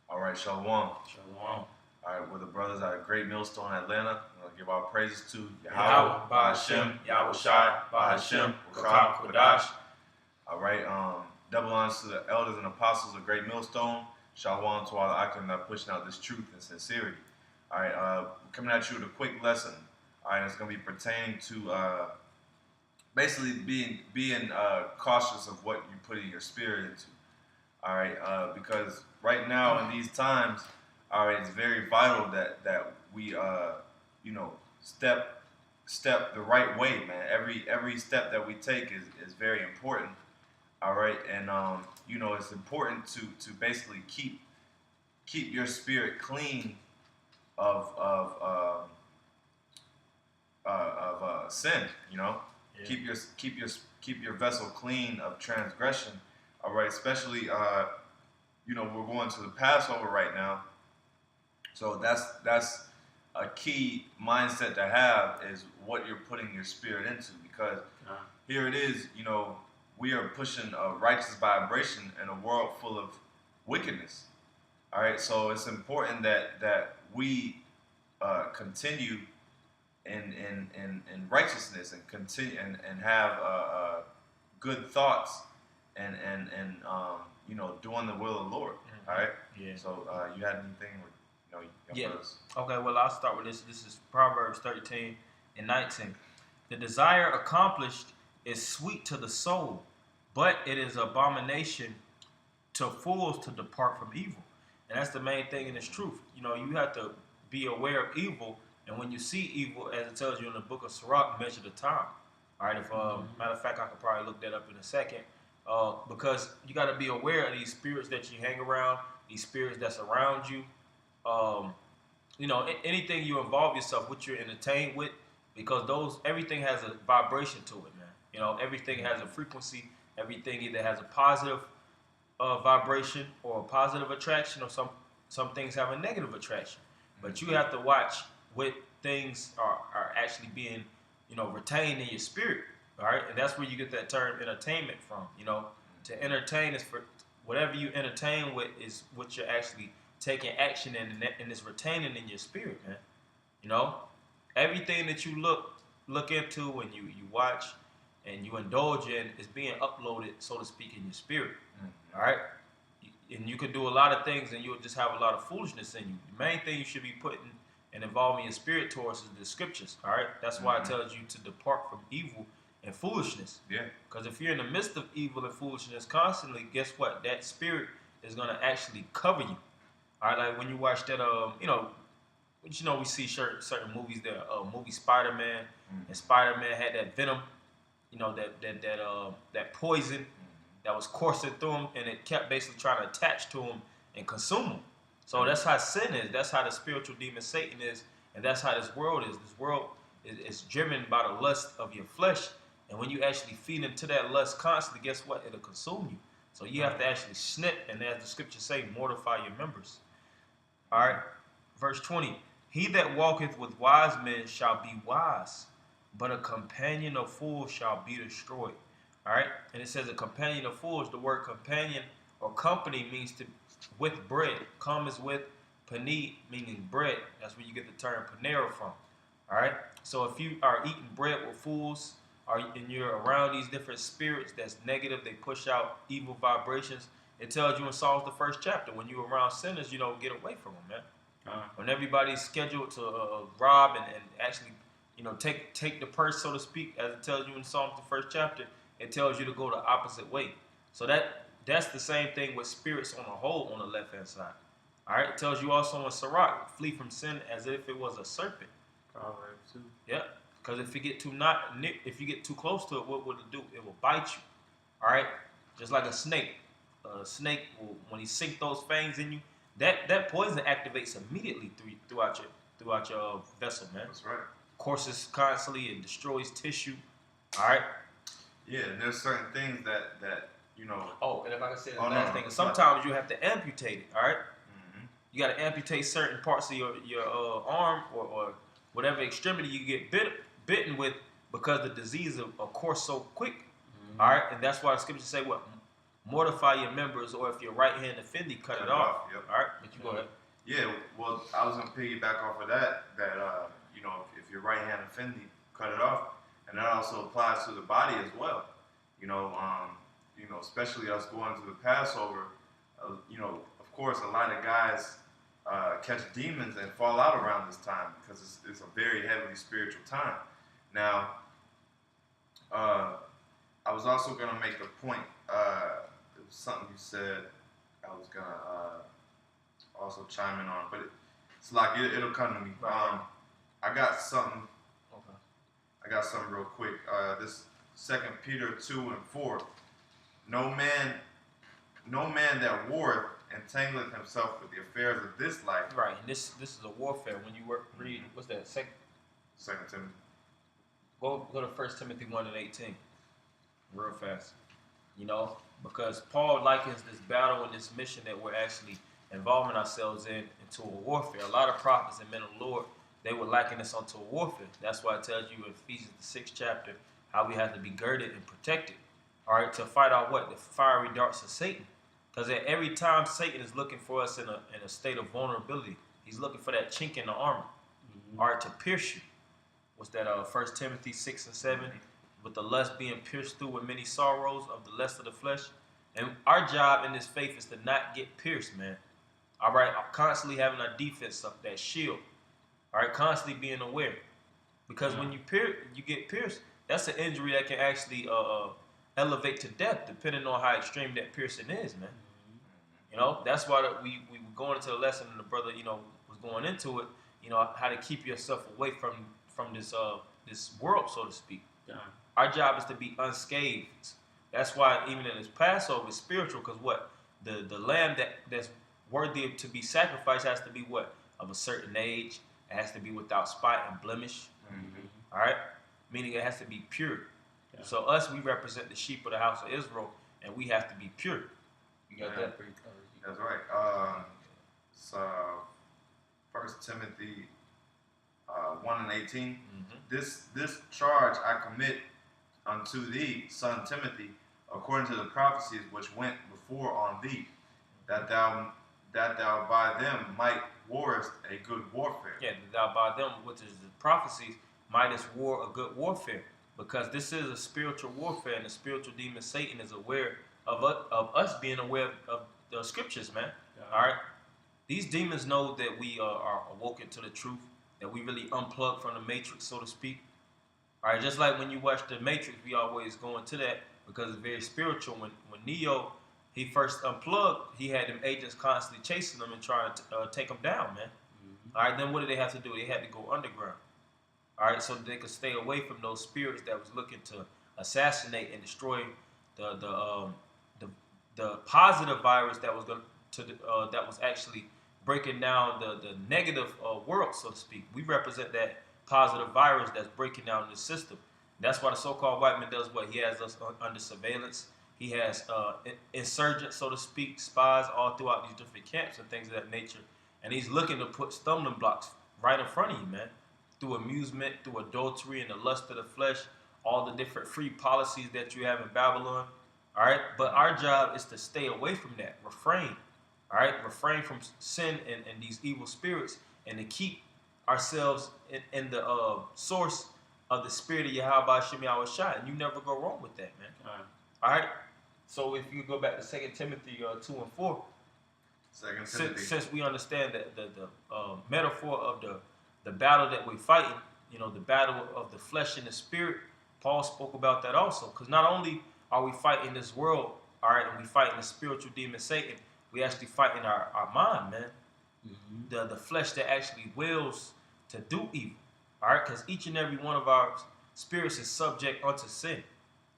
All right, Shalom. Shalom. All right, we're the brothers out of Great Millstone, Atlanta. We're going to give our praises to YAHAWAH, BAHASHAM, YAHAWASHI, BAHASHAM, Kodash. All right, double honors to the elders and apostles of Great Millstone. Shalom to all the Akim that are pushing out this truth and sincerity. All right, coming at you with a quick lesson. All right, it's going to be pertaining to basically being cautious of what you put in your spirit into. All right, because right now in these times, all right, it's very vital that we step the right way, man. Every step that we take is very important. All right, and it's important to basically keep your spirit clean of sin. Yeah. Keep your vessel clean of transgression. All right, especially we're going to the Passover right now, so that's a key mindset to have, is what you're putting your spirit into, because here it is, we are pushing a righteous vibration in a world full of wickedness. All right, so it's important that we continue in righteousness and continue and have good thoughts and doing the will of the Lord. Mm-hmm. All right. Yeah. So you had anything with Yeah. brothers? Okay. Well, I'll start with this. This is Proverbs 13:19. The desire accomplished is sweet to the soul, but it is abomination to fools to depart from evil. And that's the main thing in this truth. You have to be aware of evil, and when you see evil, as it tells you in the book of Sirach, measure the time. All right. If matter of fact, I could probably look that up in a second. Because you got to be aware of these spirits that you hang around, these spirits that's around you. Anything you involve yourself with, you're entertained with, because everything has a vibration to it, man. Everything has a frequency. Everything either has a positive vibration or a positive attraction, or some things have a negative attraction. But you have to watch what things are actually being, retained in your spirit. All right, and that's where you get that term entertainment from. To entertain is for whatever you entertain with is what you're actually taking action in, and it's retaining in your spirit, man. Everything that you look into and you watch and you indulge in is being uploaded, so to speak, in your spirit. All right, and you can do a lot of things, and you'll just have a lot of foolishness in you. The main thing you should be putting and involving your spirit towards is the scriptures. All right, that's why it tells you to depart from evil and foolishness. Yeah. Because if you're in the midst of evil and foolishness constantly, guess what? That spirit is going to actually cover you. All right, like when you watch that, we see certain movies. There, movie Spider-Man, and Spider-Man had that venom, that poison that was coursing through him, and it kept basically trying to attach to him and consume him. So that's how sin is. That's how the spiritual demon Satan is, and that's how this world is. This world is driven by the lust of your flesh. And when you actually feed into that lust constantly, guess what? It'll consume you. So you have to actually snip, and as the scriptures say, mortify your members. All right, verse 20. He that walketh with wise men shall be wise, but a companion of fools shall be destroyed. All right, and it says a companion of fools. The word companion or company means to with bread. Come is with, pani meaning bread. That's where you get the term panera from. All right, so if you are eating bread with fools, and you're around these different spirits that's negative, they push out evil vibrations. It tells you in Psalms the 1st chapter, when you're around sinners, get away from them, man. When everybody's scheduled to rob and actually, take the purse, so to speak, as it tells you in Psalms the 1st chapter, it tells you to go the opposite way. So that's the same thing with spirits on the whole on the left-hand side. All right, it tells you also in Sirach, flee from sin as if it was a serpent. Proverbs 2. Yeah. Because if you get too close to it, what will it do? It will bite you. All right, just like a snake. A snake will, when he sinks those fangs in you, that poison activates immediately throughout your vessel, man. That's right. Courses constantly, it destroys tissue. All right. Yeah, and there's certain things that. Oh, and if I can say the last thing, sometimes you have to amputate it. All right. You got to amputate certain parts of your arm or whatever extremity you get bitten with, because the disease of course so quick. All right, and that's why the scriptures say what mortify your members, or if your right hand offend thee, cut it off. Yep. All right, but you go ahead. Yeah, well, I was gonna piggyback off of that. You know, if your right hand offend thee, cut it off, and that also applies to the body as well. You know, especially us going to the Passover. You know, of course, a lot of guys catch demons and fall out around this time because it's a very heavily spiritual time. Now, I was also gonna make a point. It was something you said. I was gonna also chime in on, but it's like it'll come to me. Right. I got something. Okay. I got something real quick. This 2 Peter 2:4. No man that warreth entangleth himself with the affairs of this life. Right, and this is a warfare. When you read, what's that? 2 Timothy. Go to 1 Timothy 1:18, real fast. You know, because Paul likens this battle and this mission that we're actually involving ourselves into a warfare. A lot of prophets and men of the Lord, they would liken this onto a warfare. That's why it tells you in Ephesians the 6th chapter how we have to be girded and protected. All right, to fight out what? The fiery darts of Satan. Because at every time Satan is looking for us in a state of vulnerability, he's looking for that chink in the armor, all right, to pierce you. What's that? 1 Timothy 6:7, with the lust being pierced through with many sorrows of the lust of the flesh. And our job in this faith is to not get pierced, man. All right, constantly having our defense up, that shield. All right, constantly being aware, because when you get pierced, that's an injury that can actually elevate to death, depending on how extreme that piercing is, man. You know, that's why we were going into the lesson, and the brother, you know, was going into it. You know, how to keep yourself away from this world, so to speak. Yeah. Our job is to be unscathed. That's why even in this Passover, it's spiritual, because what the lamb that's worthy to be sacrificed has to be what? Of a certain age. It has to be without spot and blemish. All right, meaning it has to be pure. Yeah. So us, we represent the sheep of the house of Israel, and we have to be pure. You got that? That's right. So 1 Timothy 1:18. This charge I commit unto thee, son Timothy, according to the prophecies which went before on thee, that thou by them might warrest a good warfare. Yeah, that thou by them, which is the prophecies, mightest war a good warfare. Because this is a spiritual warfare, and the spiritual demon Satan is aware of us being aware of the scriptures, man. Yeah. All right? These demons know that we are awoken to the truth, that we really unplugged from the matrix, so to speak. All right, just like when you watch the Matrix, we always go into that because it's very spiritual. When Neo, he first unplugged, he had them agents constantly chasing them and trying to take them down, man. All right, then what did they have to do? They had to go underground. All right, so they could stay away from those spirits that was looking to assassinate and destroy the positive virus that was that was actually breaking down the negative world, so to speak. We represent that positive virus that's breaking down the system. That's why the so-called white man does what? He has us under surveillance. He has insurgents, so to speak, spies all throughout these different camps and things of that nature. And he's looking to put stumbling blocks right in front of you, man. Through amusement, through adultery and the lust of the flesh, all the different free policies that you have in Babylon. All right? But our job is to stay away from that. Refrain. All right? Refrain from sin and these evil spirits, and to keep ourselves in the source of the spirit of YAHAWASHI. And you never go wrong with that, man. All right? So if you go back to 2 Timothy 2:4, since we understand that the metaphor of the battle that we're fighting, you know, the battle of the flesh and the spirit, Paul spoke about that also. Because not only are we fighting this world, all right, and we fighting the spiritual demon Satan, we actually fighting our mind, man. The flesh that actually wills to do evil, all right? Because each and every one of our spirits is subject unto sin,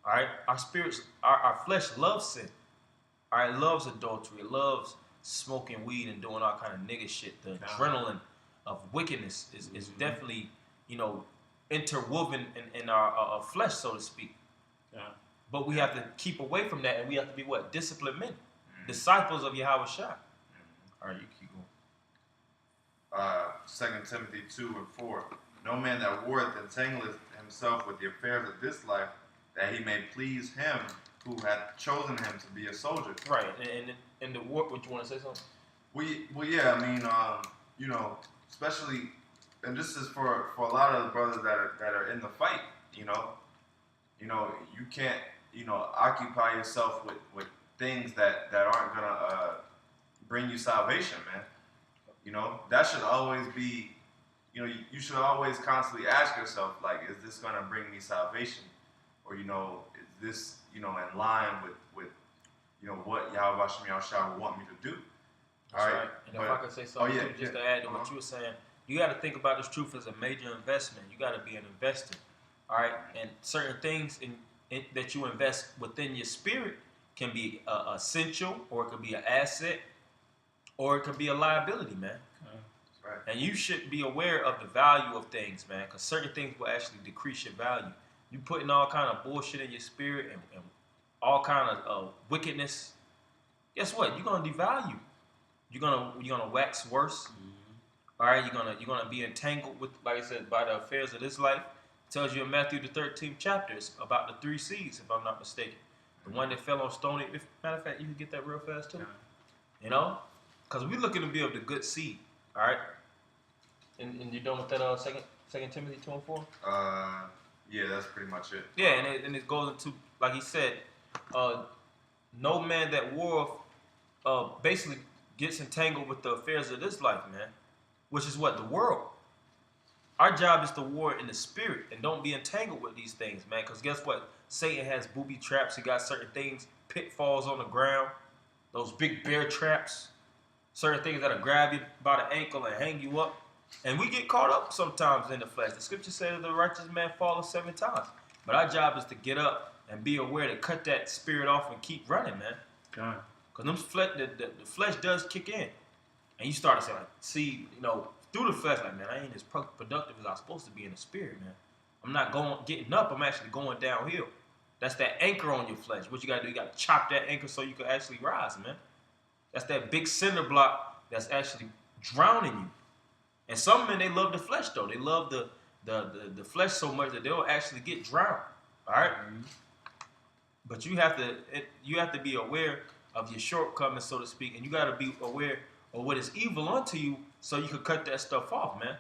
all right? Our spirits, our flesh loves sin, all right? It loves adultery. It loves smoking weed and doing all kind of nigga shit. The adrenaline of wickedness is definitely, you know, interwoven in our flesh, so to speak. Yeah. But we have to keep away from that, and we have to be what? Disciplined men. Disciples of YAHAWASHI. All right, you keep going. 2 Timothy 2:4. No man that warreth entangleth himself with the affairs of this life, that he may please him who had chosen him to be a soldier. Right. And in the war, what you want to say something? Well, yeah. I mean, you know, especially, and this is for a lot of the brothers that are in the fight. You know, you can't, occupy yourself with things that aren't gonna bring you salvation, man. That should always be, you should always constantly ask yourself, like, is this gonna bring me salvation, or is this, in line with what YAHAWASHI would want me to do. That's right. And if I could say something too, just to add to what you were saying, you got to think about this truth as a major investment. You got to be an investor. All right, and certain things that you invest within your spirit can be essential, or it could be an asset, or it could be a liability, man. Right. And you should be aware of the value of things, man, because certain things will actually decrease your value. You putting all kind of bullshit in your spirit and all kind of wickedness. Guess what? You're gonna devalue. You're gonna wax worse. Mm-hmm. All right, you're gonna be entangled with, like I said, by the affairs of this life. It tells you in Matthew the 13th chapter, it's about the 3 seeds, if I'm not mistaken. The one that fell on stony. Matter of fact, you can get that real fast too. Because we're looking to build the good seed. All right. And you're done with that? Second Timothy 2:4. Yeah, that's pretty much it. Yeah, and it goes into, like he said, no man that warreth basically gets entangled with the affairs of this life, man, which is what? The world. Our job is to war in the spirit and don't be entangled with these things, man, because guess what? Satan has booby traps. He got certain things, pitfalls on the ground, those big bear traps, certain things that'll grab you by the ankle and hang you up. And we get caught up sometimes in the flesh. The scripture says that the righteous man falleth 7 times. But our job is to get up and be aware to cut that spirit off and keep running, man. Because the flesh does kick in. And you start to say, like, see, through the flesh, like, man, I ain't as productive as I'm supposed to be in the spirit, man. I'm not getting up. I'm actually going downhill. That's that anchor on your flesh. What you got to do, you got to chop that anchor so you can actually rise, man. That's that big cinder block that's actually drowning you. And some men, they love the flesh, though. They love the flesh so much that they'll actually get drowned. All right? Mm-hmm. But you have to be aware of your shortcomings, so to speak, and you got to be aware of what is evil unto you so you can cut that stuff off, man.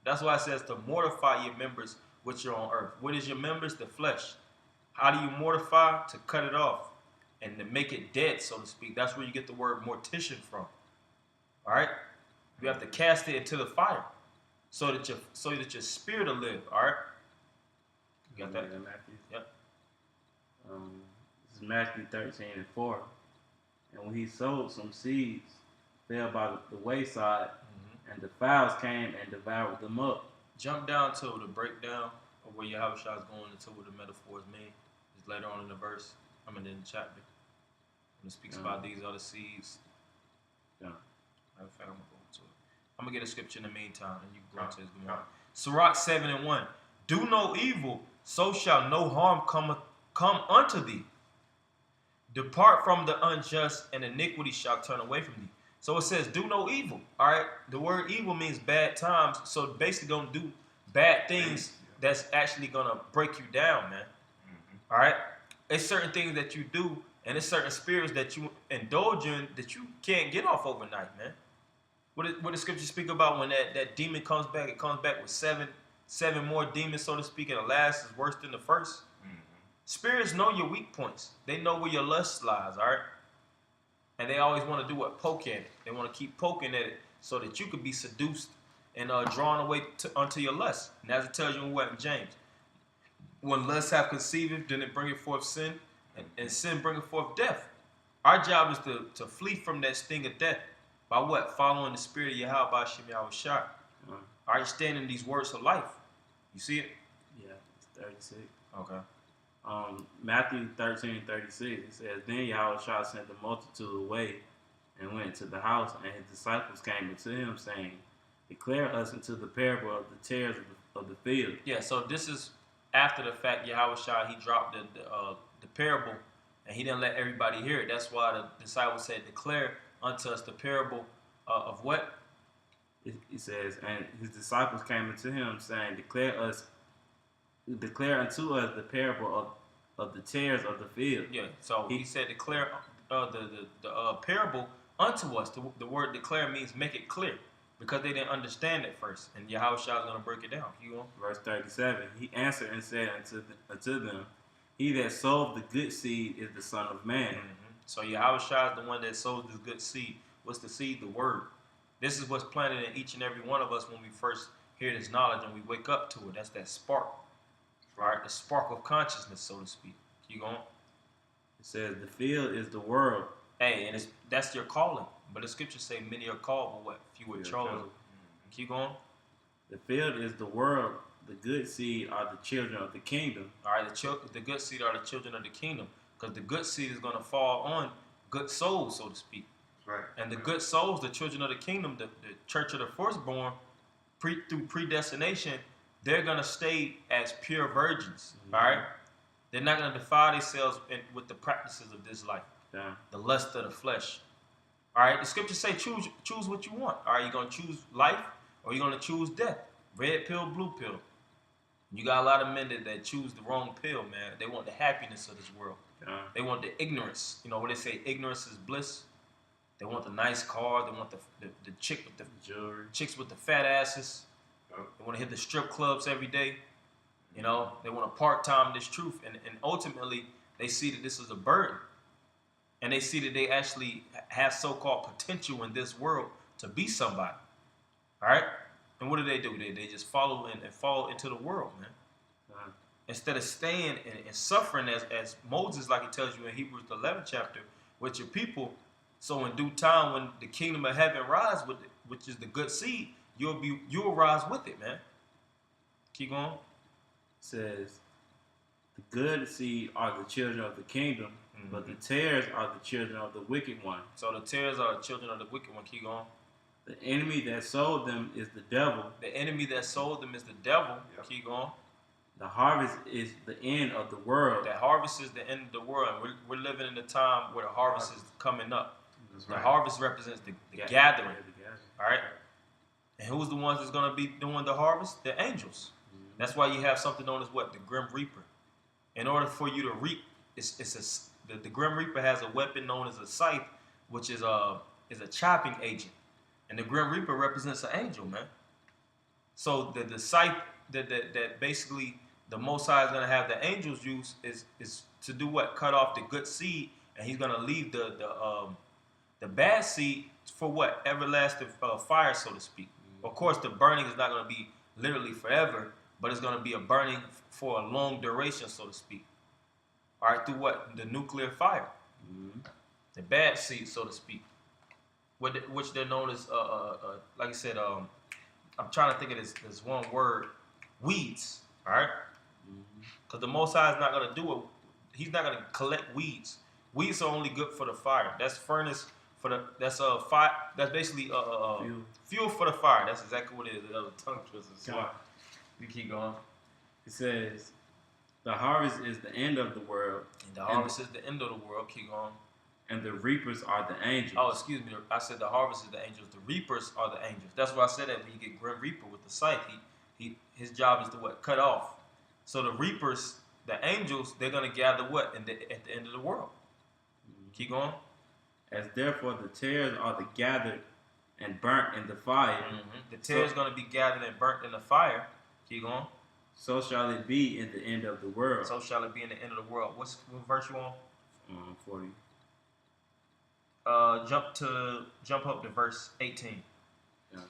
That's why it says to mortify your members which are on earth. What is your members? The flesh. How do you mortify? To cut it off and to make it dead, so to speak. That's where you get the word mortician from. All right? You have to cast it into the fire so that your spirit will live. All right? You got that? Matthew? Yep. This is Matthew 13:4. And when he sowed, some seeds fell by the wayside, and the fowls came and devoured them up. Jump down to the breakdown of where YAHAWASHI is going into what the metaphors mean. It's later on in the verse. In the chapter. When it speaks about these other seeds. Yeah. Matter of fact, I'm going to go into it. I'm going to get a scripture in the meantime, and you can go into his good morning. Sirach 7:1. Do no evil, so shall no harm come unto thee. Depart from the unjust, and iniquity shall turn away from thee. So it says, do no evil. All right? The word evil means bad times. So basically, don't do bad things that's actually going to break you down, man. Mm-hmm. All right? It's certain things that you do, and it's certain spirits that you indulge in that you can't get off overnight, man. What the scripture speak about when that demon comes back? It comes back with seven more demons, so to speak, and the last is worse than the first. Mm-hmm. Spirits know your weak points. They know where your lust lies, all right? And they always want to do what? Poke at it. They want to keep poking at it so that you could be seduced and drawn away unto your lust. And as it tells you in what in James, when lust have conceived, then it bringeth forth sin, and sin bringeth forth death. Our job is to flee from that sting of death by what? Following the spirit of YAHAWASHI. All right, stand in these words of life. You see it? Yeah, it's 36. Okay. Matthew 13:36, it says, Then YAHAWASHI sent the multitude away and went to the house, and his disciples came unto him, saying, Declare us into the parable of the tares of the field. Yeah, so this is after the fact YAHAWASHI, he dropped the parable, and he didn't let everybody hear it. That's why the disciples said, Declare unto us the parable of what? It says, and his disciples came unto him, saying, Declare unto us the parable of the tares of the field. Yeah. So he said, declare the parable unto us. The word declare means make it clear, because they didn't understand it first. And Yahawashi is going to break it down. You know? Verse 37. He answered and said unto them, He that sowed the good seed is the Son of Man. Mm-hmm. So Yahawashi is the one that sows the good seed. What's the seed? The word. This is what's planted in each and every one of us when we first hear this knowledge and we wake up to it. That's that spark. Right? The spark of consciousness, so to speak. Keep going. It says, the field is the world. Hey, and that's your calling. But the scriptures say many are called, but what? Few are chosen. Keep going. The field is the world. The good seed are the children of the kingdom. All right, the good seed are the children of the kingdom. Because the good seed is going to fall on good souls, so to speak. Right. And the good souls, the children of the kingdom, the church of the firstborn, through predestination, they're going to stay as pure virgins. All right? They're not going to defile themselves with the practices of this life. Yeah. The lust of the flesh. All right? The scriptures say choose what you want. All right? You're going to choose life or you're going to choose death. Red pill, blue pill. You got a lot of men that choose the wrong pill, man. They want the happiness of this world. Yeah. They want the ignorance. You know what they say, ignorance is bliss. They want the nice car. They want the chick with the jewelry. Chicks with the fat asses. They want to hit the strip clubs every day. You know, they want to part-time this truth. And ultimately, they see that this is a burden. And they see that they actually have so-called potential in this world to be somebody. All right? And what do? They just follow and fall into the world, man. Instead of staying and suffering as Moses, like he tells you in Hebrews the 11th chapter, with your people. So in due time, when the kingdom of heaven rise with it, which is the good seed, you'll rise with it, man. Keep going. It says, the good seed are the children of the kingdom, but the tares are the children of the wicked one. So the tares are the children of the wicked one. Keep going. The enemy that sold them is the devil. The enemy that sold them is the devil. Yep. Keep going. The harvest is the end of the world. The harvest is the end of the world. We're living in a time where the harvest is coming up. That's the right. harvest represents the gathering. All right? And who's the ones that's going to be doing the harvest? The angels. That's why you have something known as what? The Grim Reaper. In order for you to reap, the Grim Reaper has a weapon known as a scythe, which is a chopping agent. And the Grim Reaper represents an angel, man. So the scythe that basically the Most High is going to have the angels use is to do what? Cut off the good seed, and he's going to leave the bad seed for what? Everlasting fire, so to speak. Of course, the burning is not going to be literally forever, but it's going to be a burning for a long duration, so to speak. All right, through what? The nuclear fire. The bad seed, so to speak. Which they're known as, like I said, I'm trying to think of this one word, weeds, all right? Because the Most High is not going to do it. He's not going to collect weeds. Weeds are only good for the fire. That's furnace for the, that's fire. That's basically fuel for the fire. That's exactly what it is. That was a tongue twister. So we keep going. It says, the harvest is the end of the world. And the harvest is the end of the world. Keep going. And the reapers are the angels. Oh, excuse me. I said the harvest is the angels. The reapers are the angels. That's why I said that when you get Grim Reaper with the scythe, his job is to what? Cut off. So the reapers, the angels, they're going to gather what? At the end of the world. Keep going. As therefore the tares are the gathered and burnt in the fire. The tares going to be gathered and burnt in the fire. Keep going. So shall it be in the end of the world. So shall it be in the end of the world. What verse you on? 40. Jump up to verse 18. Yeah.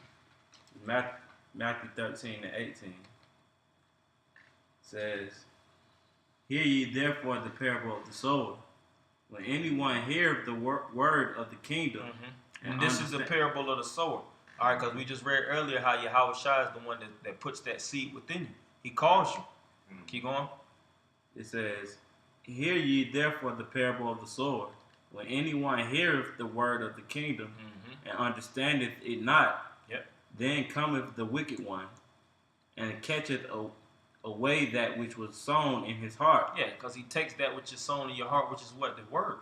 Matthew 13 and 18 says, Hear ye therefore the parable of the sower. When anyone heareth the word of the kingdom, and this is the parable of the sower. All right, because we just read earlier how Yahawashi is the one that puts that seed within you. He calls you. Keep going. It says, Hear ye therefore the parable of the sower. When anyone heareth the word of the kingdom and understandeth it not, then cometh the wicked one and catcheth away that which was sown in his heart. Yeah, because he takes that which is sown in your heart, which is what? The word.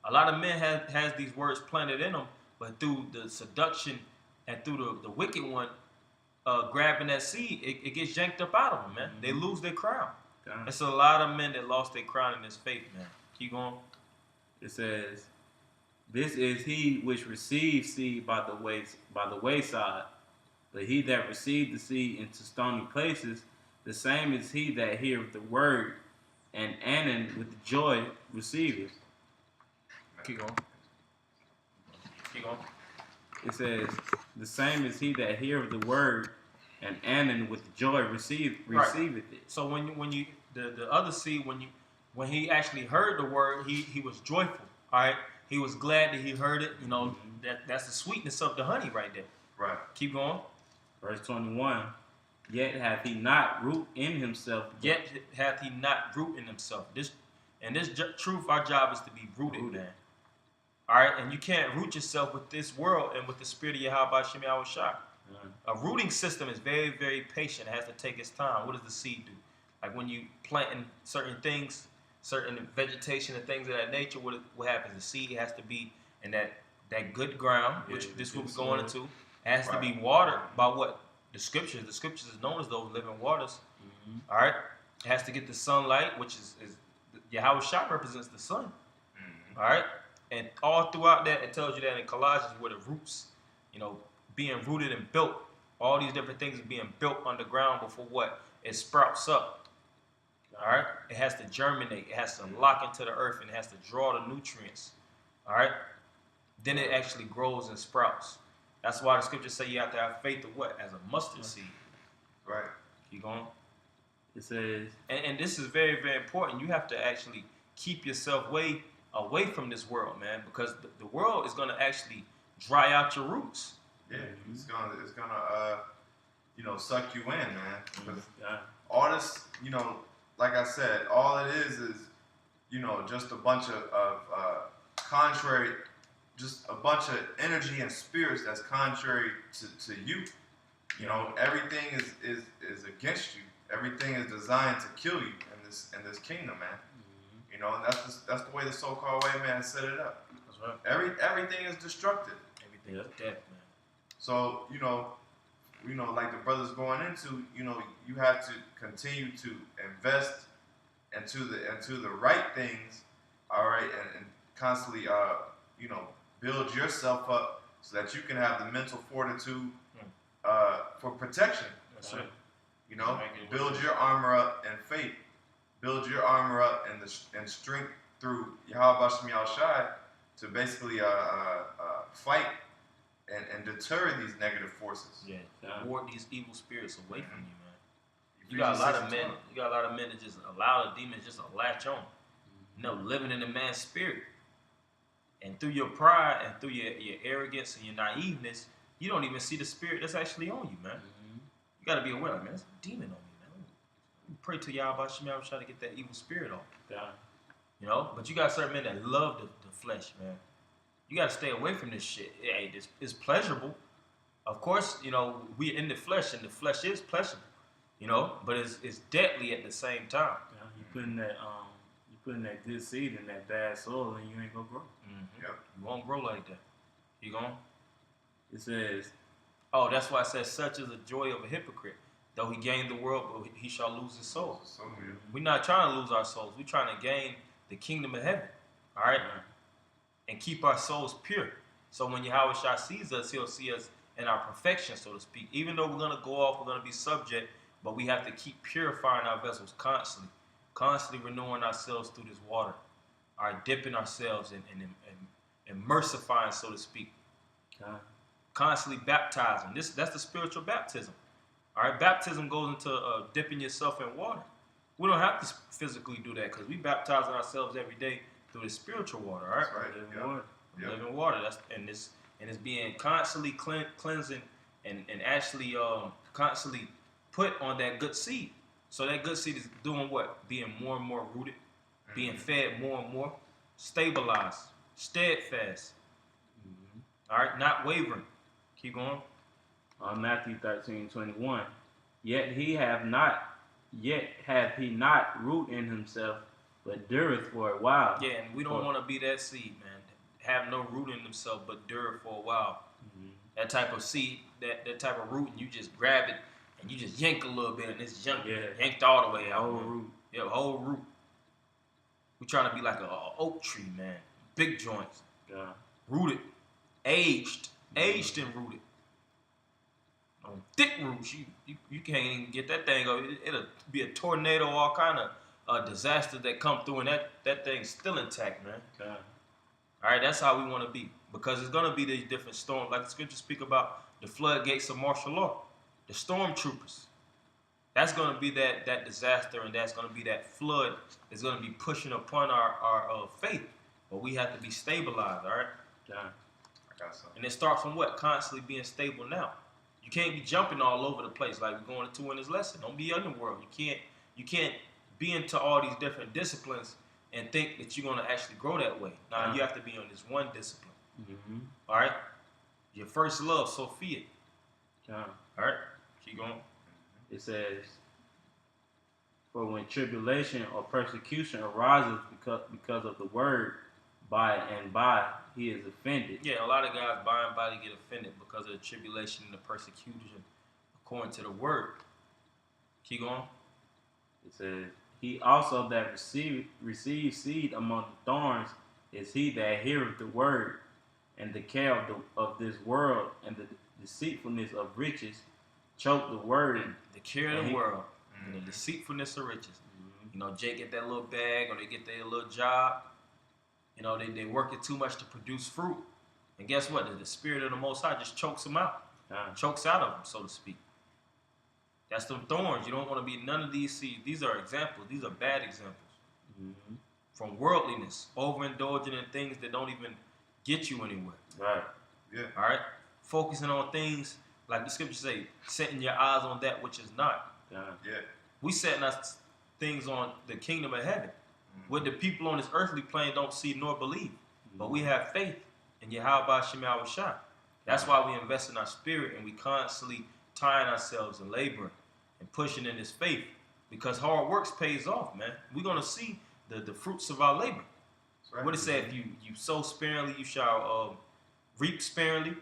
A lot of men has these words planted in them, but through the seduction and through the wicked one grabbing that seed, it gets yanked up out of them, man. They lose their crown. God. It's a lot of men that lost their crown in this faith, man. Keep going. It says, "This is he which received seed by the wayside, but he that received the seed into stony places, the same is he that heareth the word, and anon with joy receiveth." Keep going. Keep going. It says, "The same is he that heareth the word, and anon with joy receiveth it." So when you the other seed, when he actually heard the word, he was joyful. All right, he was glad that he heard it. You know, that's the sweetness of the honey right there. Right. Keep going. Verse 21, "Yet hath he not root in himself." Yet hath he not root in himself. This truth, our job is to be rooted, man. All right, and you can't root yourself with this world and with the spirit of YAHAWASHI. A rooting system is very, very patient. It has to take its time. What does the seed do? Like when you planting certain things, certain vegetation and things of that nature, what happens? The seed has to be in that good ground, which this is what we're going into. It has to be watered by what? The scriptures. The scriptures is known as those living waters. All right? It has to get the sunlight, which is YAHAWASHI represents the sun. All right? And all throughout that, it tells you that in Colossians where the roots, being rooted and built. All these different things are being built underground before what? It sprouts up. All right? It has to germinate. It has to lock into the earth and it has to draw the nutrients. All right? Then it actually grows and sprouts. That's why the scriptures say you have to have faith of what? As a mustard seed. Right. Keep going. It says, and this is very, very important. You have to actually keep yourself away from this world, man, because the world is going to actually dry out your roots. Yeah, it's gonna suck you in, man. Because God. all this, like I said, all it is just a bunch of contrary, just a bunch of energy and spirits that's contrary to you. Everything is against you. Everything is designed to kill you in this kingdom, man. And that's the way the so-called white man set it up. That's right. Everything is destructive. Everything is death, man. So like the brothers going into, you have to continue to invest into the right things, all right, and constantly build yourself up so that you can have the mental fortitude for protection. That's right. Build your armor up in faith. Build your armor up and strength through YAHAWASHI to basically fight and deter these negative forces. Yeah, ward these evil spirits away from you, man. You got a lot of men. You got a lot of men that just allow the demons just to latch on. Living in the man's spirit, and through your pride and through your arrogance and your naiveness, you don't even see the spirit that's actually on you, man. You got to be aware, man. There's a demon on me, man. We pray to YAHAWASHI, trying to get that evil spirit off. God. But you got certain men that love the flesh, man. You got to stay away from this shit. Hey, it's pleasurable. Of course, we're in the flesh, and the flesh is pleasurable, but it's deadly at the same time. Yeah, you putting that good seed in that bad soil, and you ain't gonna grow. Yep. You won't grow like that. You going? It says, Oh, that's why it says, "Such is the joy of a hypocrite. Though he gain the world, but he shall lose his soul." So yeah. We're not trying to lose our souls. We're trying to gain the kingdom of heaven. All right? And keep our souls pure. So when YAHAWASHI sees us, he'll see us in our perfection, so to speak. Even though we're going to go off, we're going to be subject, but we have to keep purifying our vessels constantly renewing ourselves through this water. All right? Dipping ourselves and immersifying, so to speak. Constantly baptizing. That's the spiritual baptism. All right, baptism goes into dipping yourself in water. We don't have to physically do that because we baptize ourselves every day through the spiritual water. All right, That's right. Living water. It's being constantly cleansing and actually constantly put on that good seed. So that good seed is doing what? Being more and more rooted, being fed more and more, stabilized, steadfast. All right, not wavering. Keep going. Matthew 13:21. Yet hath he not root in himself, but dureth for a while. Yeah, and we don't want to be that seed, man. Have no root in himself, but dure for a while. That type of seed, that type of root, and you just grab it and you just yank a little bit, and it's yanked all the way out. Whole root. Yeah, whole root. We trying to be like a oak tree, man. Big joints. Yeah. Rooted. Aged. Aged and rooted. On thick roots, you can't even get that thing up. It'll be a tornado, all kind of disaster that come through, and that thing's still intact, man. Yeah. All right, that's how we want to be, because it's gonna be these different storms, like the scriptures speak about the floodgates of martial law, the stormtroopers. That's gonna be that disaster, and that's gonna be that flood that's gonna be pushing upon our faith. But we have to be stabilized, all right? Yeah. I got something. And it starts from what? Constantly being stable now. You can't be jumping all over the place like we're going into in this lesson. Don't be underworld. You can't be into all these different disciplines and think that you're gonna actually grow that way. Now you have to be on this one discipline. Mm-hmm. All right? Your first love, Sophia. Yeah. All right? Keep going. It says, for when tribulation or persecution arises because of the word, by and by he is offended. Yeah, a lot of guys by and by they get offended because of the tribulation and the persecution according to the word. Keep going. It says, he also that receives seed among the thorns is he that heareth the word, and the care of this world and the deceitfulness of riches choke the word. The care of the world and the Mhm. deceitfulness of riches. Mm-hmm. You know, Jake get that little bag or they get their little job. You know, they work it too much to produce fruit. And guess what? The spirit of the Most High just chokes them out. Chokes out of them, so to speak. That's them thorns. You don't want to be none of these seeds. These are examples. These are bad examples. Mm-hmm. From worldliness, overindulging in things that don't even get you anywhere. Right. Yeah. All right? Focusing on things, like the scriptures say, setting your eyes on that which is not. Yeah. Yeah. We setting our things on the kingdom of heaven. What the people on this earthly plane don't see nor believe. But we have faith in YAHAWASHI. That's why we invest in our spirit and we constantly tying ourselves and laboring and pushing in this faith. Because hard works pays off, man. We're going to see the fruits of our labor. Right. What it say? If you sow sparingly, you shall reap sparingly.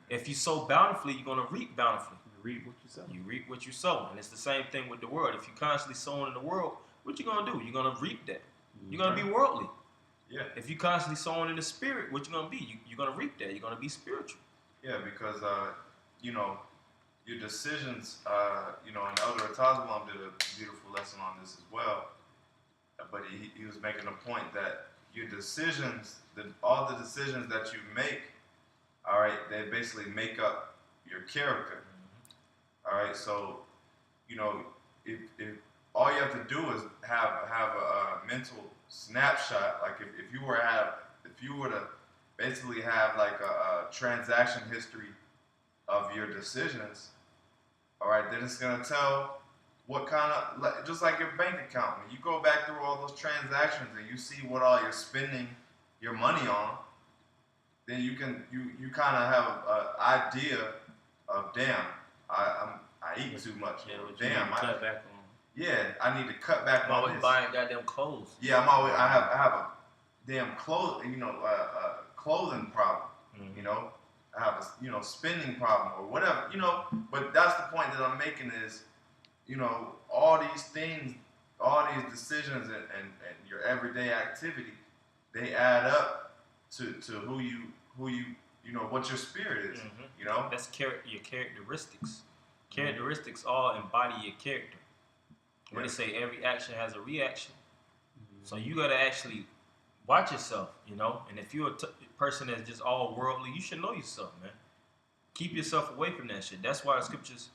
If you sow bountifully, you're going to reap bountifully. You reap what you sow. You reap what you sow. And it's the same thing with the world. If you're constantly sowing in the world, what you going to do? You're going to reap that. You're going to be worldly. Yeah. If you constantly sowing in the spirit, what you going to be? You're going to reap that. You're going to be spiritual. Yeah, because you know, your decisions. You know, and Elder Atazalam did a beautiful lesson on this as well. But he was making a point that your decisions, all the decisions that you make, all right, they basically make up your character. All right, so you know, if all you have to do is have a mental snapshot, like if you were to basically have like a transaction history of your decisions, all right, then it's gonna tell what kind of, just like your bank account. When you go back through all those transactions and you see what all you're spending your money on, then you kind of have an idea of, damn, I eat too much. Yeah, what Damn, you need to cut back on. yeah, I need to cut back I'm on always this. buying goddamn clothes. Yeah, I have a damn clothing problem. Mm-hmm. You know, I have a spending problem or whatever. You know, but that's the point that I'm making is, you know, all these things, all these decisions and your everyday activity, they add up to who you know what your spirit is. Mm-hmm. You know, That's your characteristics. Characteristics all embody your character. What they say, every action has a reaction. So you got to actually watch yourself, you know. And if you're a person that's just all worldly, you should know yourself, man. Keep yourself away from that shit. That's why the scriptures,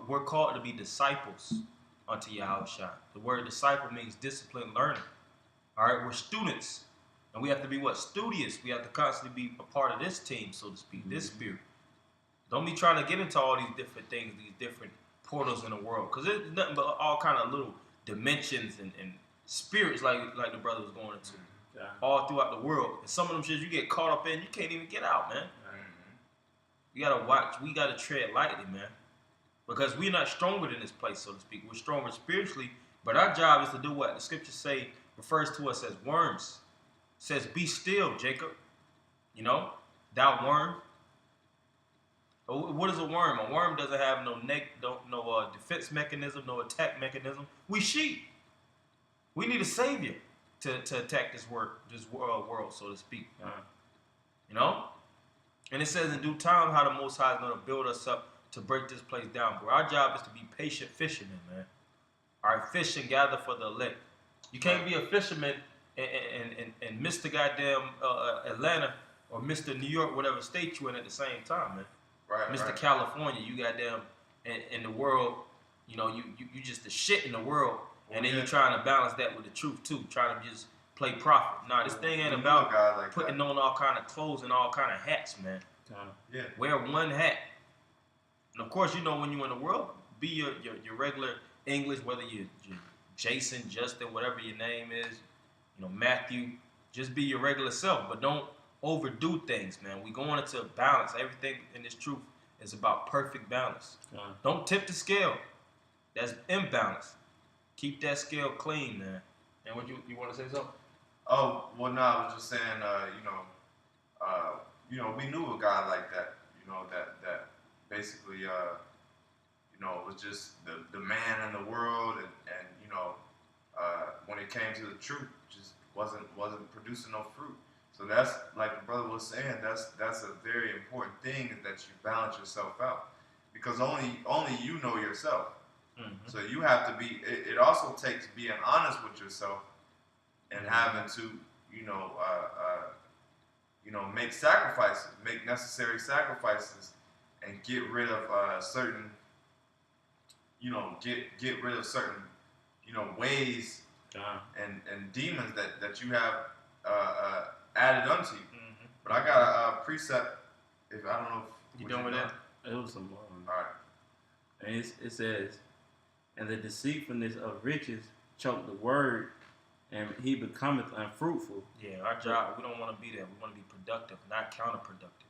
we're called to be disciples unto Yahawashi. The word disciple means disciplined learner. All right, we're students. And we have to be what? Studious. We have to constantly be a part of this team, so to speak, this spirit. Don't be trying to get into all these different things, these different portals in the world. Because there's nothing but all kind of little dimensions and spirits like the brother was going into. Yeah. All throughout the world. And some of them shit you get caught up in, you can't even get out, man. You gotta watch. We gotta tread lightly, man. Because we're not stronger than this place, so to speak. We're stronger spiritually. But our job is to do what? The scriptures say, refers to us as worms. It says, be still, Jacob. You know? Thou worm. What is a worm? A worm doesn't have no defense mechanism, no attack mechanism. We sheep. We need a savior to attack this world, so to speak. You know? And it says in due time how the Most High is going to build us up to break this place down. But our job is to be patient fishermen, man. All right, fish and gather for the elect. You can't be a fisherman and Mr. Goddamn Atlanta or Mr. New York, whatever state you're in at the same time, man. Right. Mr. Right. California, you goddamn in the world, you know, you just the shit in the world, and then you're trying to balance that with the truth too, trying to just play prophet. Nah, this thing ain't about like putting on all kind of clothes and all kind of hats, man. Yeah. Wear one hat. And of course, you know, when you're in the world, be your regular English, whether you're Jason, Justin, whatever your name is, you know, Matthew, just be your regular self, but don't overdo things, man. We going into balance. Everything in this truth is about perfect balance. Don't tip the scale. That's imbalance. Keep that scale clean, man. And what you want to say something? Oh, well, no, I was just saying, we knew a guy like that, that basically, was just the man in the world, and when it came to the truth, just wasn't producing no fruit. So that's, like the brother was saying, that's a very important thing, is that you balance yourself out, because only you know yourself. Mm-hmm. So you have to be. It also takes being honest with yourself and having to, make sacrifices, make necessary sacrifices, and get rid of certain, get rid of certain, ways and demons that you have added unto you. Mm-hmm. But I got a precept. If I don't know if you done with that. It was some more. All right. And it says, and the deceitfulness of riches choke the word, and he becometh unfruitful. Yeah, our job, we don't want to be there. We want to be productive, not counterproductive.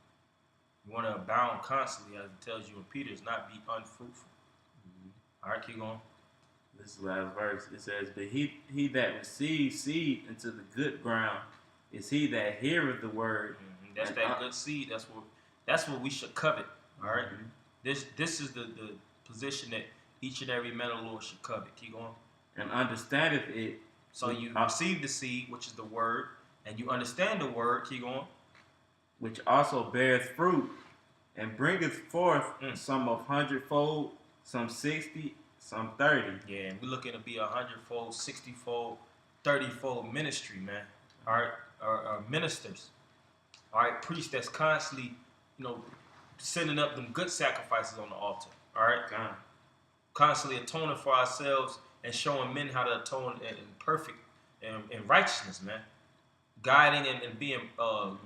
We want to abound constantly, as it tells you in Peter's, not be unfruitful. Mm-hmm. All right, keep going. This is the last verse. It says, but he that receives seed into the good ground is he that heareth the word. Mm-hmm. That's that good seed. That's what we should covet. All right. Mm-hmm. This is the position that each and every man of the Lord should covet. Keep going. And understandeth it. So you receive the seed, which is the word, and you understand the word. Keep going. Which also beareth fruit, and bringeth forth some of 100-fold, some 60, some 30. Yeah, and we're looking to be 100-fold, 60-fold, 30-fold ministry, man. All right, or ministers. All right, priests that's constantly, sending up them good sacrifices on the altar. All right, constantly atoning for ourselves and showing men how to atone in perfect in righteousness, man. Guiding and being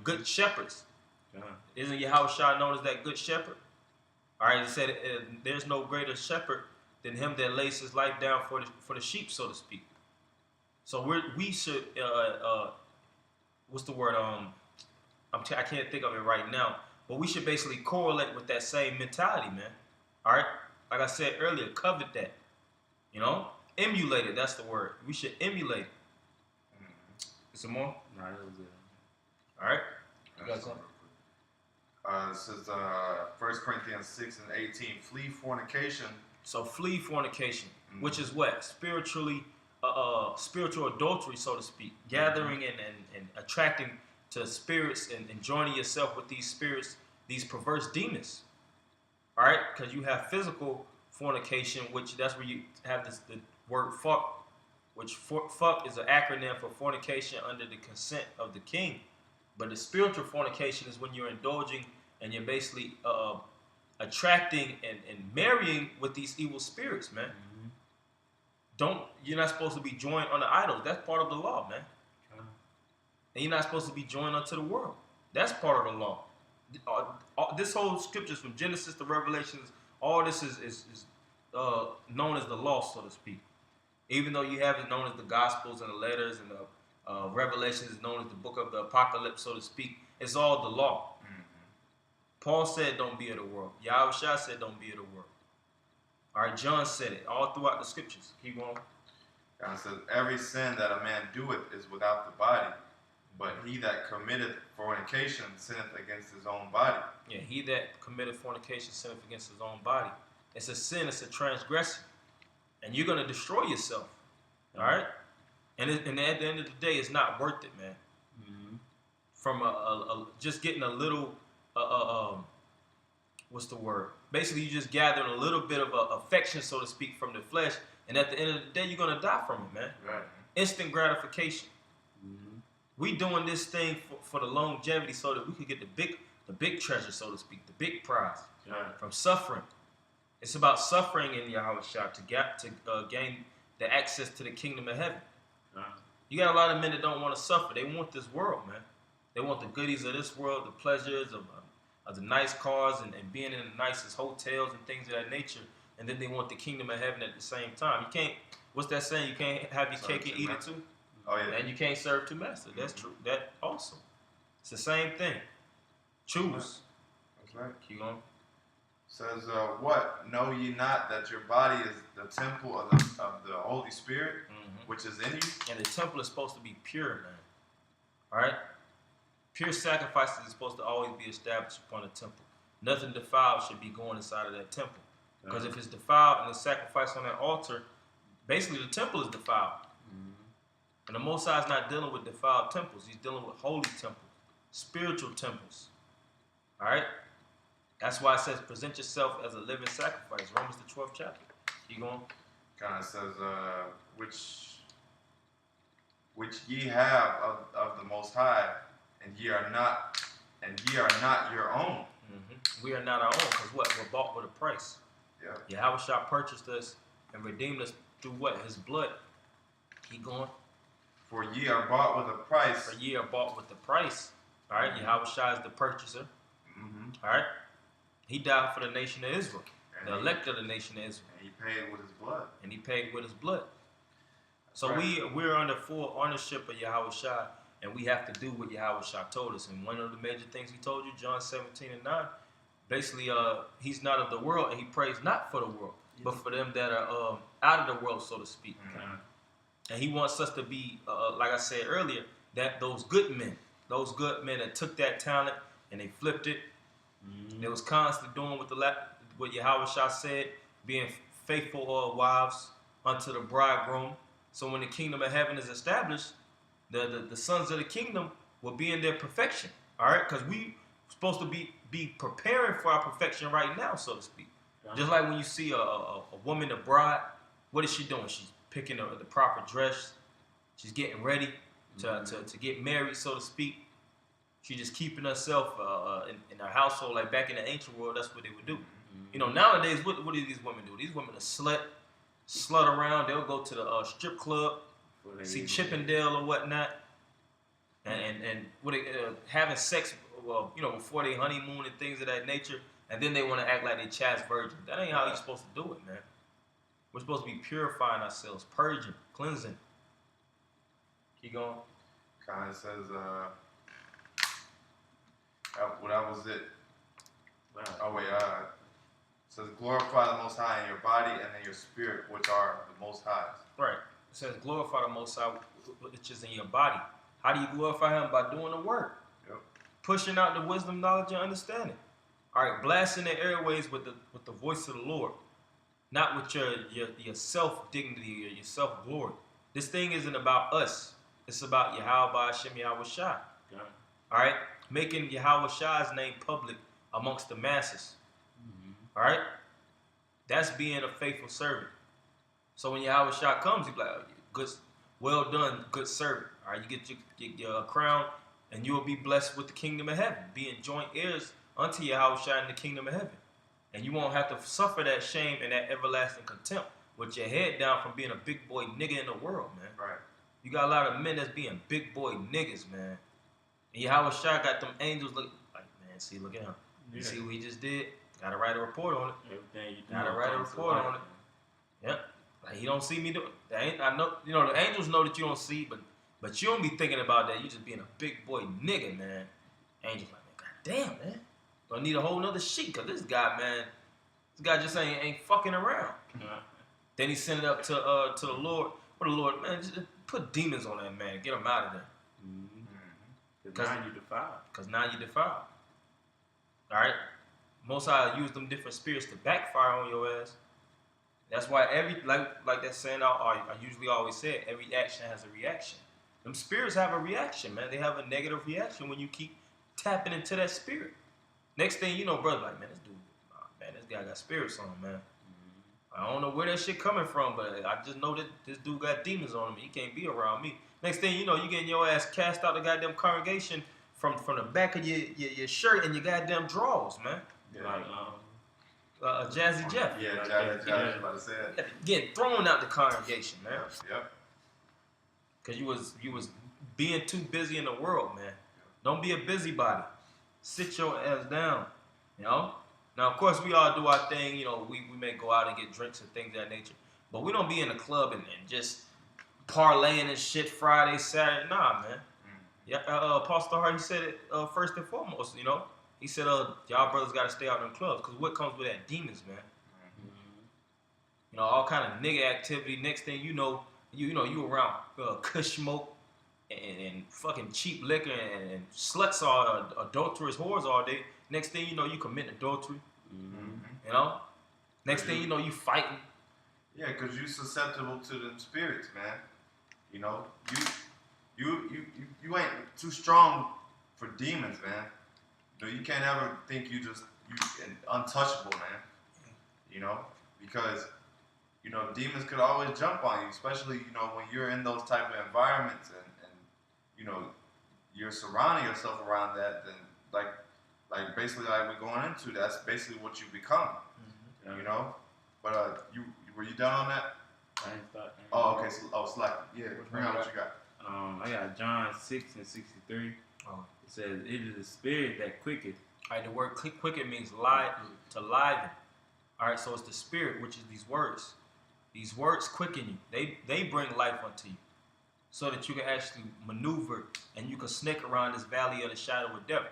good shepherds. Isn't YAHAWASHI known as that good shepherd? All right, he said there's no greater shepherd than him that lays his life down for the sheep, so to speak. So we should what's the word? I can't think of it right now, but we should basically correlate with that same mentality, man. All right, like I said earlier, covet that. Emulate it. That's the word. We should emulate it. Is there more? No, that was it. All right. You got something? This is 1 Corinthians 6 and 18. Flee fornication. So flee fornication, which is what? Spiritual adultery, so to speak. Gathering and attracting to spirits and joining yourself with these spirits, these perverse demons. All right? Because you have physical fornication, which that's where you have the word fuck, which fuck is an acronym for fornication under the consent of the king. But the spiritual fornication is when you're indulging and you're basically attracting and marrying with these evil spirits, man. Mm-hmm. You're not supposed to be joined unto idols. That's part of the law, man. And you're not supposed to be joined unto the world. That's part of the law. This whole scriptures from Genesis to Revelations, all this is known as the law, so to speak. Even though you have it known as the Gospels and the letters and the Revelations is known as the book of the Apocalypse, so to speak. It's all the law. Mm-hmm. Paul said, don't be of the world. YAHAWASHI said, don't be of the world. All right, John said it all throughout the scriptures. Keep going. God says, every sin that a man doeth is without the body, but he that committeth fornication sinneth against his own body. Yeah, he that committeth fornication sinneth against his own body. It's a sin, it's a transgression. And you're going to destroy yourself. All right? And at the end of the day, it's not worth it, man. Mm-hmm. From just getting a little, what's the word? Basically, you just gathering a little bit of affection, so to speak, from the flesh, and at the end of the day, you're gonna die from it, man. Right. Instant gratification. Mm-hmm. We doing this thing for the longevity, so that we could get the big treasure, so to speak, the big prize from suffering. It's about suffering in YAHAWASHI to gain the access to the kingdom of heaven. You got a lot of men that don't want to suffer. They want this world, man. They want the goodies of this world, the pleasures of the nice cars and being in the nicest hotels and things of that nature. And then they want the kingdom of heaven at the same time. You can't, what's that saying? You can't have your cake and eat it too. Oh, yeah. And you can't serve two masters. That's true. That also. It's the same thing. Choose. That's right. Keep going. Says, what? Know ye not that your body is the temple of the Holy Spirit, which is in you? And the temple is supposed to be pure, man. All right? Pure sacrifices is supposed to always be established upon the temple. Nothing defiled should be going inside of that temple. Because if it's defiled and it's sacrificed on that altar, basically the temple is defiled. And the Most High is not dealing with defiled temples. He's dealing with holy temples, spiritual temples. All right? That's why it says, present yourself as a living sacrifice. Romans the 12th chapter. You going? Kind of says, which ye have of the Most High, and ye are not your own. We are not our own, because what? We're bought with a price. Yeah. YAHAWASHI purchased us and redeemed us through what? His blood. Keep going. For ye are bought with a price. For ye are bought with the price. All right? YAHAWASHI is the purchaser. All right? He died for the nation of Israel, and the elect of the nation of Israel. And he paid with his blood. And he paid with his blood. That's So right. we're under full ownership of YAHAWASHI, and we have to do what YAHAWASHI told us. And one of the major things he told you, John 17:9, basically, he's not of the world, and he prays not for the world, but for them that are out of the world, so to speak. And he wants us to be, like I said earlier, that those good men that took that talent and they flipped it. They was constantly doing what YAHAWASHI said, being faithful wives unto the bridegroom. So when the kingdom of heaven is established, the sons of the kingdom will be in their perfection. All right, because we supposed to be preparing for our perfection right now, so to speak. Just like when you see a woman, a bride, what is she doing? She's picking the proper dress. She's getting ready to get married, so to speak. She's just keeping herself in her household, like back in the ancient world. That's what they would do. You know, nowadays, what do these women do? These women are slut around. They'll go to the strip club, see Chippendale or whatnot, and what having sex, before they honeymoon and things of that nature, and then they want to act like they chaste virgin. That ain't how you're supposed to do it, man. We're supposed to be purifying ourselves, purging, cleansing. Keep going. Kind of says, that was it. Oh wait, says glorify the Most High in your body and in your spirit, which are the Most High's. Right. It says glorify the Most High, which is in your body. How do you glorify Him? By doing the work. Yep. Pushing out the wisdom, knowledge, and understanding. All right, blasting the airways with the voice of the Lord, not with your self dignity or your self glory. This thing isn't about us. It's about YAHAWASHI, YAHAWASHI. All right, making YAHAWASHI's name public amongst the masses. All right, that's being a faithful servant. So when YAHAWASHI comes, he's like, oh, good, well done, good servant. All right, you get your crown, and you will be blessed with the kingdom of heaven, being joint heirs unto YAHAWASHI in the kingdom of heaven. And you won't have to suffer that shame and that everlasting contempt with your head down from being a big boy nigga in the world, man. Right. You got a lot of men that's being big boy niggas, man. And YAHAWASHI got them angels look like, man, see, look at him. You see what he just did? Gotta write a report on it. Everything you do. Gotta write a report on it. Yep. Like he don't see me do it. I know, the angels know that you don't see, but you don't be thinking about that. You just being a big boy nigga, man. Angels like, man, goddamn, man. Gonna need a whole nother sheet, cause this guy just ain't fucking around. Then he sent it up to the Lord. For the Lord, man, just put demons on that man. Get him out of there. Because now you defiled. Because now you defiled. All right? Most High use them different spirits to backfire on your ass. That's why every like that saying I usually always say it, every action has a reaction. Them spirits have a reaction, man. They have a negative reaction when you keep tapping into that spirit. Next thing you know, brother, like, man, this dude, man, this guy got spirits on him, man. I don't know where that shit coming from, but I just know that this dude got demons on him. He can't be around me. Next thing you know, you getting your ass cast out the goddamn congregation from the back of your shirt and your goddamn drawers, man. Yeah. Like Jazzy Jeff. Yeah, Like Jazzy, that, I was about to say that. Getting thrown out the congregation, man. Yep. Cause you was being too busy in the world, man. Don't be a busybody. Sit your ass down, you know. Now, of course, we all do our thing. You know, we may go out and get drinks and things of that nature, but we don't be in the club and just parlaying and shit Friday, Saturday. Nah, man. Yeah, Apostle Hart, he said it first and foremost. You know, he said, y'all brothers got to stay out in the clubs, cause what comes with that? Demons, man. You know, all kind of nigga activity. Next thing you know you around kush smoke and fucking cheap liquor and sluts all adulterous whores all day. Next thing you know, you commit adultery. You know. Next thing you know, you fighting. Yeah, because you susceptible to them spirits, man. You know, you ain't too strong for demons, man. You can't ever think you untouchable, man. You know, because you know demons could always jump on you, especially you know when you're in those type of environments and you know you're surrounding yourself around that. Then like basically like we're going into, that's basically what you become. You know, but were you done on that? I ain't thought. Oh, okay. So, Slack. Yeah. Bring out what you got. I got John 6:63. Oh. It says, "It is the spirit that quicketh." All right, the word quicken means to liven. All right, so it's the spirit, which is these words. These words quicken you. They bring life unto you, so that you can actually maneuver and you can snake around this valley of the shadow of death.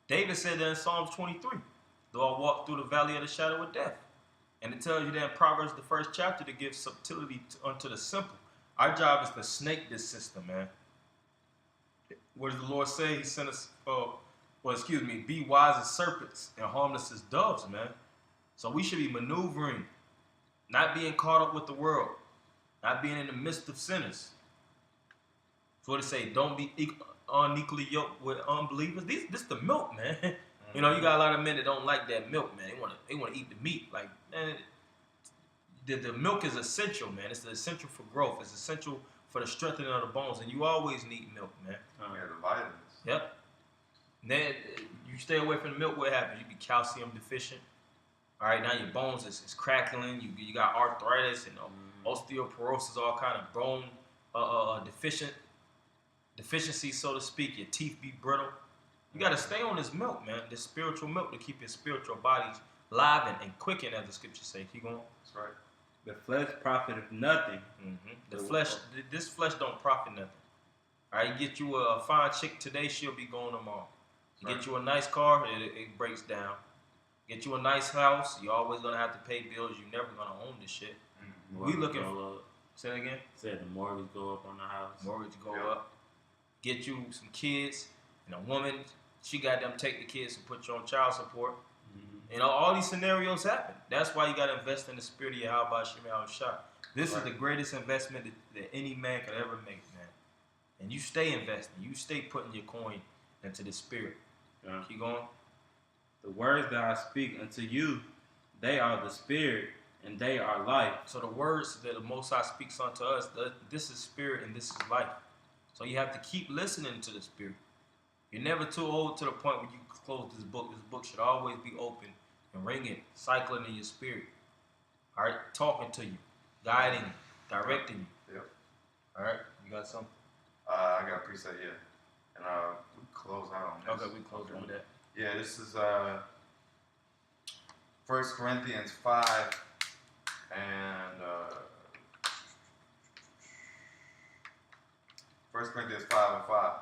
David said that in Psalms 23, though I walk through the valley of the shadow of death. And it tells you that in Proverbs, the 1st chapter, to give subtlety unto the simple. Our job is to snake this system, man. What does the Lord say? He sent us, be wise as serpents and harmless as doves, man. So we should be maneuvering, not being caught up with the world, not being in the midst of sinners. That's what it say, don't be unequally yoked with unbelievers. This the milk, man. You know, you got a lot of men that don't like that milk, man. They want to eat the meat. Like, man, the milk is essential, man. It's essential for growth. It's essential for the strengthening of the bones, and you always need milk, man. Yeah, the vitamins. Yep. Then you stay away from the milk, what happens? You be calcium deficient. All right, now your bones is crackling. You got arthritis and osteoporosis, all kind of bone deficiency, so to speak. Your teeth be brittle. You got to stay on this milk, man, this spiritual milk, to keep your spiritual bodies live and quickened, as the scriptures say. Keep going. That's right. The flesh profiteth nothing. This flesh don't profit nothing. All right, you get you a fine chick today, she'll be gone tomorrow. You get you a nice car, it breaks down. Get you a nice house, you're always gonna have to pay bills. You're never gonna own this shit. We looking for. Say that again. Said the mortgage go up on the house. Mortgage go up. Get you some kids and a woman. She got them take the kids and put you on child support. You know, all these scenarios happen. That's why you got to invest in the spirit of YAHAWASHI. This is the greatest investment that any man could ever make, man. And you stay investing. You stay putting your coin into the spirit. Yeah. Keep going. The words that I speak unto you, they are the spirit and they are life. So the words that the Most High speaks unto us, this is spirit and this is life. So you have to keep listening to the spirit. You're never too old to the point where you close this book. This book should always be open and ringing, cycling in your spirit. All right, talking to you, guiding you, directing you. Yep. All right, you got something? I got a preset, yeah. And we close out on this. Okay, we close on that. Yeah, this is 1 Corinthians 5 and 1 Corinthians 5 and 5.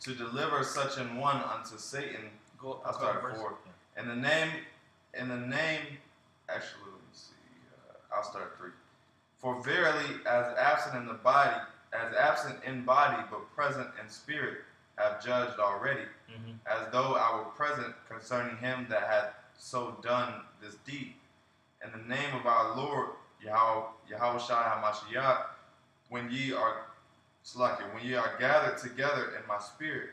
To deliver such an one unto Satan. I'll start at 4. In the name, actually, let me see. I'll start at 3. For verily, as absent in body, but present in spirit, have judged already, as though I were present concerning him that had so done this deed. in the name of our Lord Yahawashi Hamashiach, when ye are gathered together in my spirit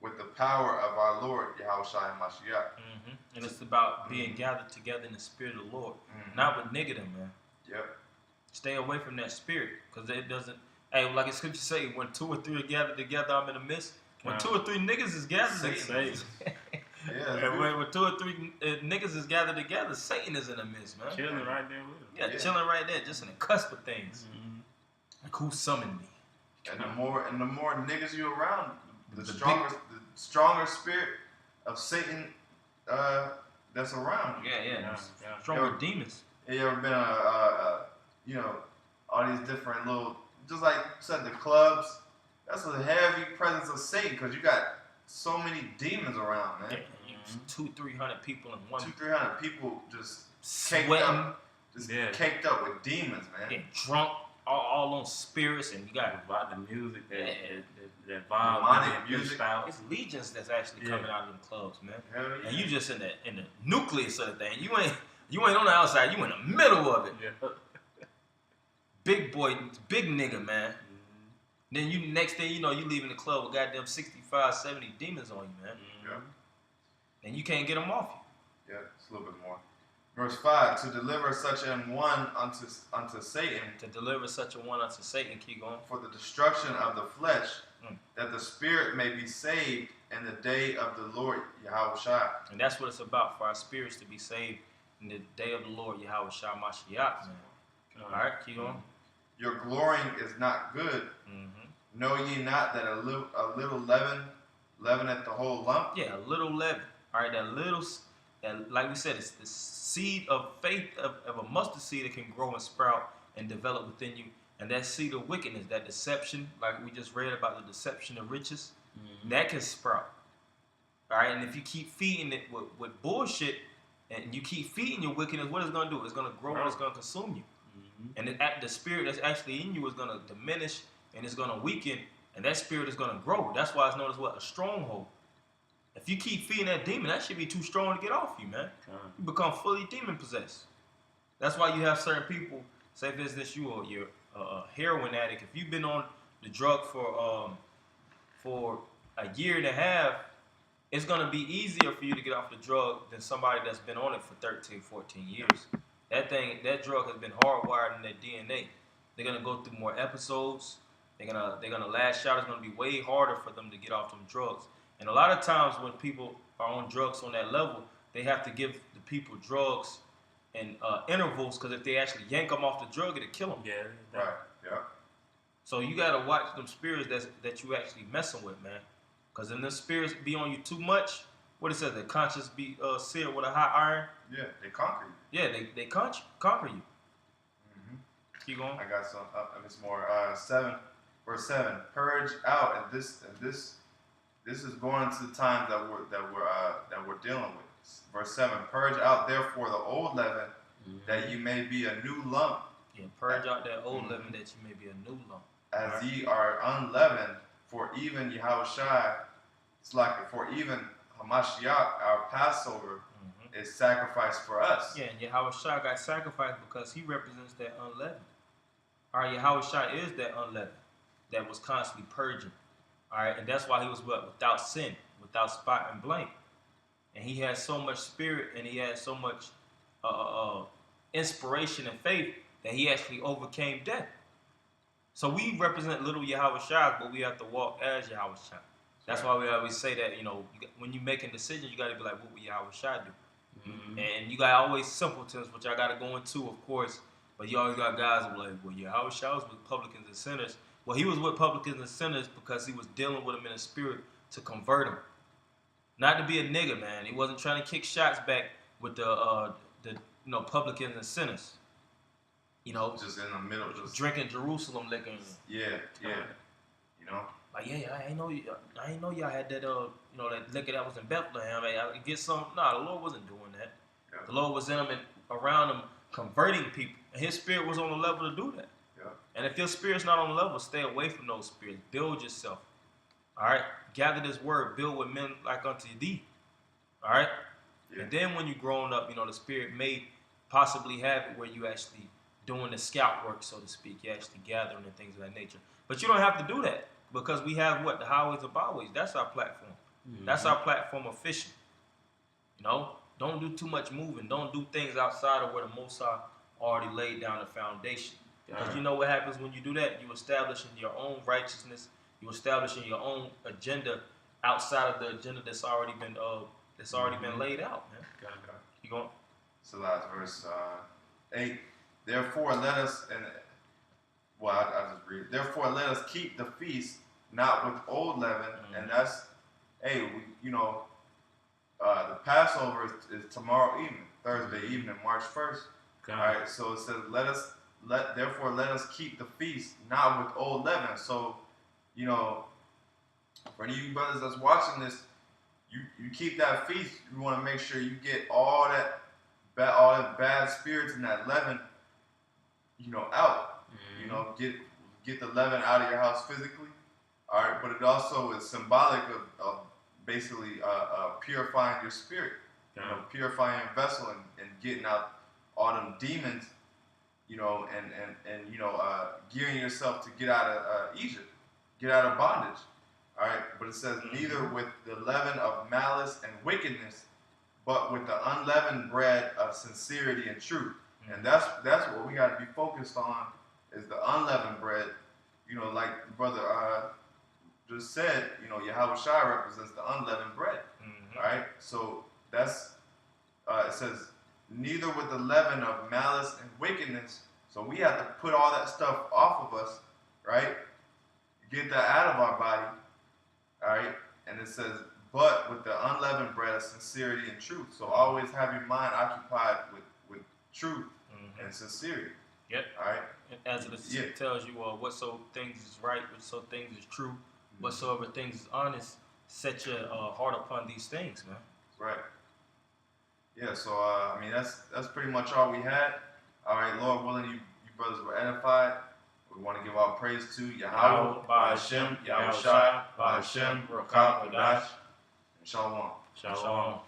with the power of our Lord Yahawashi Hamashiach. And it's about being gathered together in the spirit of the Lord, not with negative, man. Yep. Stay away from that spirit, because it doesn't. Hey, like the scripture say, when 2 or 3 are gathered together, I'm in the midst. When 2 or 3 niggas is gathered together, Yeah, when 2 or 3 niggas is gathered together, Satan is in the midst, man. Chilling right there with him. Yeah, chilling right there, just in the cusp of things. Like, who summoned me? And the more niggas you around, the stronger spirit of Satan that's around you. Yeah. Stronger demons. Have you ever been all these different little, just like you said, the clubs? That's a heavy presence of Satan, because you got so many demons around, man. 200-300 people in one. 200-300 people just Sweating. caked up with demons, man. Getting drunk, all on spirits, and you got about the music, that Demonic vibe, music. it's legions that's actually coming out of them clubs, man. Hell yeah. And you just in the nucleus of the thing. You ain't on the outside. You in the middle of it. Yeah. Big boy, big nigga, man. Then you next thing you know, you leaving the club with goddamn 65, 70 demons on you, man. Yeah. And you can't get them off you. Yeah, it's a little bit more. Verse 5, to deliver such an one unto Satan, To deliver such a one unto Satan, keep going. for the destruction of the flesh, that the spirit may be saved in the day of the Lord Yahawashi. And that's what it's about, for our spirits to be saved in the day of the Lord Yahawashi Mashiach, man. All right, keep going. Your glorying is not good. Know ye not that a little leaven leaveneth the whole lump? Yeah, a little leaven. All right, that like we said, it's the seed of faith of a mustard seed that can grow and sprout and develop within you. And that seed of wickedness, that deception, like we just read about the deception of riches, that can sprout. All right, and if you keep feeding it with bullshit, and you keep feeding your wickedness, what it's going to do? It's going to grow and it's going to consume you. And the spirit that's actually in you is going to diminish and it's going to weaken, and that spirit is going to grow. That's why it's known as what? A stronghold. If you keep feeding that demon, that should be too strong to get off you, man. You become fully demon possessed. That's why you have certain people, say for instance, you're a heroin addict. If you've been on the drug for a year and a half, it's going to be easier for you to get off the drug than somebody that's been on it for 13, 14 years. That drug has been hardwired in their DNA. They're going to go through more episodes. They're gonna lash out. It's gonna be way harder for them to get off them drugs. And a lot of times when people are on drugs on that level, they have to give the people drugs in intervals, because if they actually yank them off the drug, it'll kill them. Yeah. Right. Yeah. So you gotta watch them spirits that you actually messing with, man. Because if them spirits be on you too much, what it says, the conscience be seared with a hot iron. Yeah, they conquer you. Yeah, they conquer you. Keep going. I got some. It's more. 7, verse 7. Purge out, and this is going to the times that we're dealing with. Verse 7. Purge out therefore the old leaven, that you may be a new lump. Yeah, purge out that old leaven, that you may be a new lump. As ye are unleavened, for even Yahawashi, it's like for even Hamashiach, our Passover, is sacrificed for us. Yeah, and Yahawashi got sacrificed because he represents that unleavened. All right, Yahawashi is that unleavened that was constantly purging. All right, and that's why he was without sin, without spot and blame. And he had so much spirit and he had so much inspiration and faith that he actually overcame death. So we represent little Yahawashi, but we have to walk as Yahawashi. That's why we always say that, when you're making decisions, you got to be like, what would Yahawashi do? And you got always simpletons, which I got to go into, of course. But you always got guys who are like, well, Yahawashi was with publicans and sinners. Well, he was with publicans and sinners because he was dealing with them in the spirit to convert them. Not to be a nigga, man. He wasn't trying to kick shots back with the publicans and sinners. Just in the middle, just drinking Jerusalem liquor. Yeah. Like, I ain't know y'all had that that liquor that was in Bethlehem. I get some. Nah, the Lord wasn't doing that. Yeah. The Lord was in them and around them converting people, and His Spirit was on the level to do that. Yeah. And if your spirit's not on the level, stay away from those spirits. Build yourself. All right. Gather this word. Build with men like unto thee. All right. Yeah. And then when you're growing up, the Spirit may possibly have it where you actually doing the scout work, so to speak. You're actually gathering and things of that nature. But you don't have to do that because we have what? The highways and byways. That's our platform. That's our platform of fishing. You know, don't do too much moving. Don't do things outside of where the Most High already laid down the foundation. Because you know what happens when you do that? You establishing your own righteousness. You establishing your own agenda outside of the agenda that's already been laid out, man. You going? So last verse 8. Therefore let us I just read. Therefore let us keep the feast not with old leaven, and that's the Passover is tomorrow evening, Thursday evening, March 1st. All right, so it says therefore let us keep the feast not with old leaven. So, for any of you brothers that's watching this, you keep that feast. You want to make sure you get all that bad spirits and that leaven, out. Get the leaven out of your house physically. All right, but it also is symbolic of basically purifying your spirit, purifying your vessel and getting out all them demons, and gearing yourself to get out of Egypt, get out of bondage. All right, but it says neither with the leaven of malice and wickedness, but with the unleavened bread of sincerity and truth. And that's what we got to be focused on, is the unleavened bread. Like the brother just said, YAHAWASHI represents the unleavened bread. All right, so that's it says neither with the leaven of malice and wickedness. So we have to put all that stuff off of us, right? Get that out of our body. All right, and it says, but with the unleavened bread of sincerity and truth. So always have your mind occupied with truth and sincerity. Yep. All right. As it tells you, whatsoever things is right, whatsoever things is true, whatsoever things is honest, set your heart upon these things, man. Right. Yeah. So that's pretty much all we had. All right, Lord willing, you brothers were edified. We want to give our praise to Yahawah, BAHASHAM, YAHAWASHI, BAHASHAM, Rakah, Kodash, and Shalom. Shalom.